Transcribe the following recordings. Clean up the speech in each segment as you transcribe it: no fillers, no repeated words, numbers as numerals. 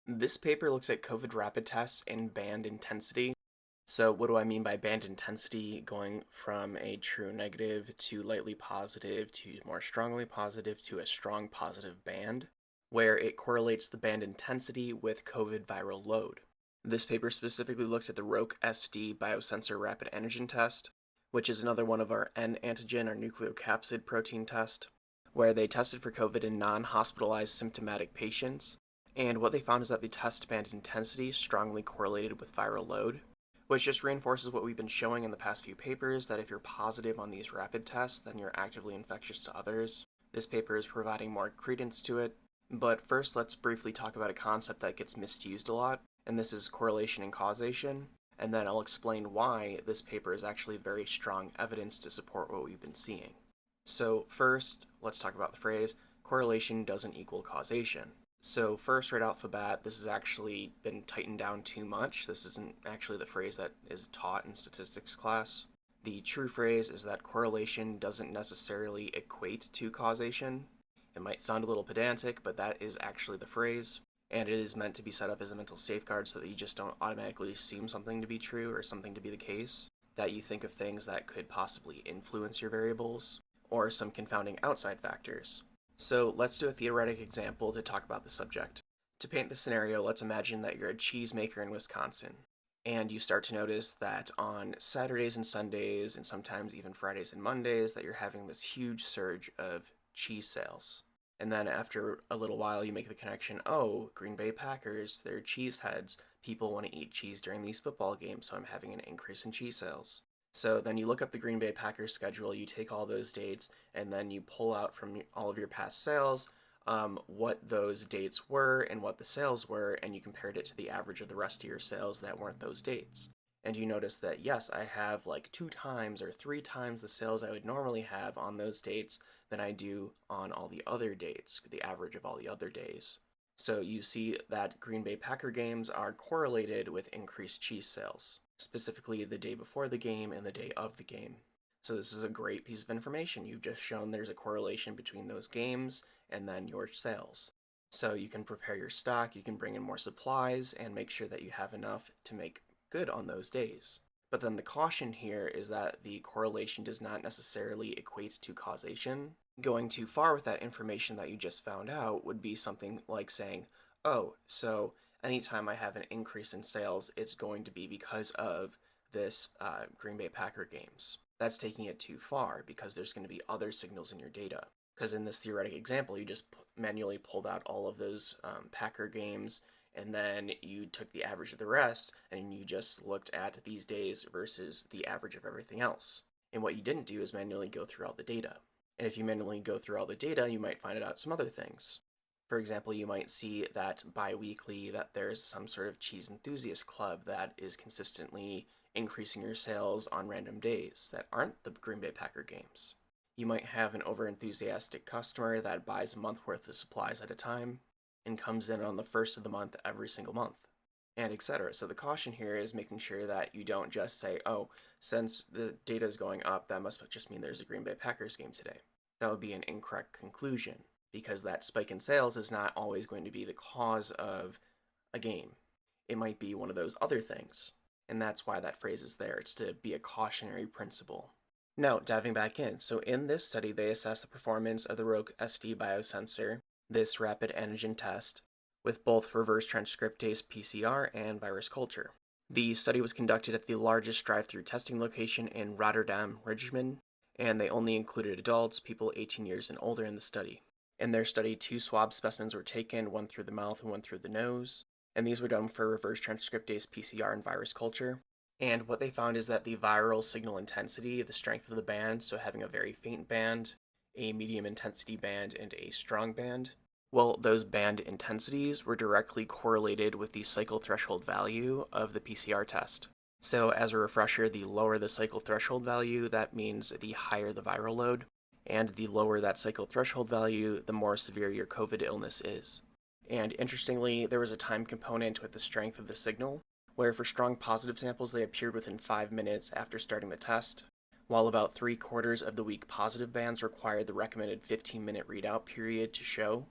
This paper looks at COVID rapid tests and band intensity. So what do I mean by band intensity? Going from a true negative to lightly positive to more strongly positive to a strong positive band, where it correlates the band intensity with COVID viral load. This paper specifically looked at the Roche SD Biosensor rapid antigen test, which is another one of our N-antigen or nucleocapsid protein test, where they tested for COVID in non-hospitalized symptomatic patients. And what they found is that the test band intensity strongly correlated with viral load, which just reinforces what we've been showing in the past few papers, that if you're positive on these rapid tests, then you're actively infectious to others. This paper is providing more credence to it. But first, let's briefly talk about a concept that gets misused a lot, and this is correlation and causation. And then I'll explain why this paper is actually very strong evidence to support what we've been seeing. So first, let's talk about the phrase, correlation doesn't equal causation. So first, right off the bat, this has actually been tightened down too much. This isn't actually the phrase that is taught in statistics class. The true phrase is that correlation doesn't necessarily equate to causation. It might sound a little pedantic, but that is actually the phrase. And it is meant to be set up as a mental safeguard so that you just don't automatically assume something to be true or something to be the case, that you think of things that could possibly influence your variables, or some confounding outside factors. So let's do a theoretic example to talk about the subject. To paint the scenario, let's imagine that you're a cheesemaker in Wisconsin, and you start to notice that on Saturdays and Sundays, and sometimes even Fridays and Mondays, that you're having this huge surge of cheese sales. And then after a little while, you make the connection, oh, Green Bay Packers, they're cheese heads. People want to eat cheese during these football games, so I'm having an increase in cheese sales. So then you look up the Green Bay Packers schedule, you take all those dates, and then you pull out from all of your past sales what those dates were and what the sales were, and you compared it to the average of the rest of your sales that weren't those dates. And you notice that, yes, I have like 2 times or 3 times the sales I would normally have on those dates than I do on all the other dates, the average of all the other days. So you see that Green Bay Packer games are correlated with increased cheese sales, specifically the day before the game and the day of the game. So this is a great piece of information. You've just shown there's a correlation between those games and then your sales. So you can prepare your stock, you can bring in more supplies, and make sure that you have enough to make good on those days. But then the caution here is that the correlation does not necessarily equate to causation. Going too far with that information that you just found out would be something like saying, oh, so anytime I have an increase in sales, it's going to be because of this Green Bay Packer games. That's taking it too far because there's going to be other signals in your data. Because in this theoretic example, you just manually pulled out all of those Packer games, and then you took the average of the rest, and you just looked at these days versus the average of everything else. And what you didn't do is manually go through all the data. And if you manually go through all the data, you might find out some other things. For example, you might see that bi-weekly that there's some sort of cheese enthusiast club that is consistently increasing your sales on random days that aren't the Green Bay Packer games. You might have an over-enthusiastic customer that buys a month worth of supplies at a time and comes in on the first of the month every single month, and etc. So the caution here is making sure that you don't just say, oh, since the data is going up, that must just mean there's a Green Bay Packers game today. That would be an incorrect conclusion, because that spike in sales is not always going to be the cause of a game. It might be one of those other things, and that's why that phrase is there. It's to be a cautionary principle. Now, diving back in, so in this study, they assessed the performance of the Roche SD biosensor, this rapid antigen test, with both reverse transcriptase PCR and virus culture. The study was conducted at the largest drive-through testing location in Rotterdam, Rijnmond, and they only included adults, people 18 years and older in the study. In their study, 2 swab specimens were taken, one through the mouth and one through the nose, and these were done for reverse transcriptase PCR and virus culture. And what they found is that the viral signal intensity, the strength of the band, so having a very faint band, a medium intensity band, and a strong band, well, those band intensities were directly correlated with the cycle threshold value of the PCR test. So as a refresher, the lower the cycle threshold value, that means the higher the viral load, and the lower that cycle threshold value, the more severe your COVID illness is. And interestingly, there was a time component with the strength of the signal, where for strong positive samples they appeared within 5 minutes after starting the test, while about 3/4 of the weak positive bands required the recommended 15-minute readout period to show.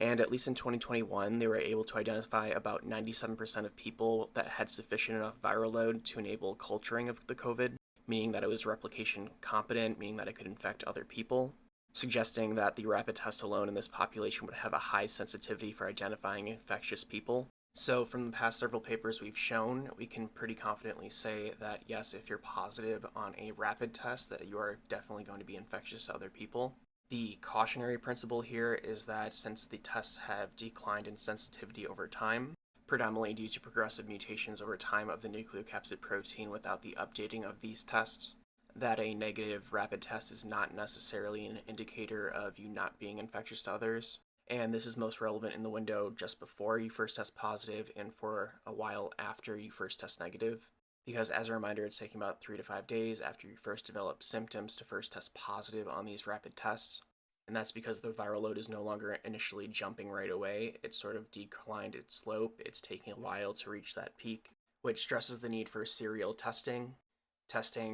And at least in 2021, they were able to identify about 97% of people that had sufficient enough viral load to enable culturing of the COVID, meaning that it was replication competent, meaning that it could infect other people, suggesting that the rapid test alone in this population would have a high sensitivity for identifying infectious people. So from the past several papers we've shown, we can pretty confidently say that yes, if you're positive on a rapid test, that you are definitely going to be infectious to other people. The cautionary principle here is that since the tests have declined in sensitivity over time, predominantly due to progressive mutations over time of the nucleocapsid protein without the updating of these tests, that a negative rapid test is not necessarily an indicator of you not being infectious to others. And this is most relevant in the window just before you first test positive and for a while after you first test negative. Because as a reminder, it's taking about 3 to 5 days after you first develop symptoms to first test positive on these rapid tests. And that's because the viral load is no longer initially jumping right away. It's sort of declined its slope. It's taking a while to reach that peak, which stresses the need for serial testing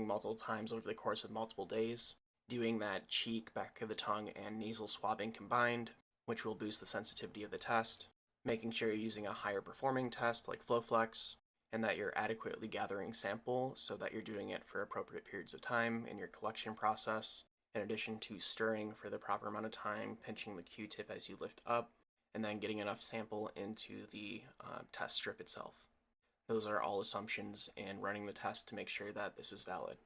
multiple times over the course of multiple days, doing that cheek, back of the tongue, and nasal swabbing combined, which will boost the sensitivity of the test, making sure you're using a higher performing test like FlowFlex, and that you're adequately gathering sample so that you're doing it for appropriate periods of time in your collection process, in addition to stirring for the proper amount of time, pinching the Q-tip as you lift up, and then getting enough sample into the test strip itself. Those are all assumptions in running the test to make sure that this is valid.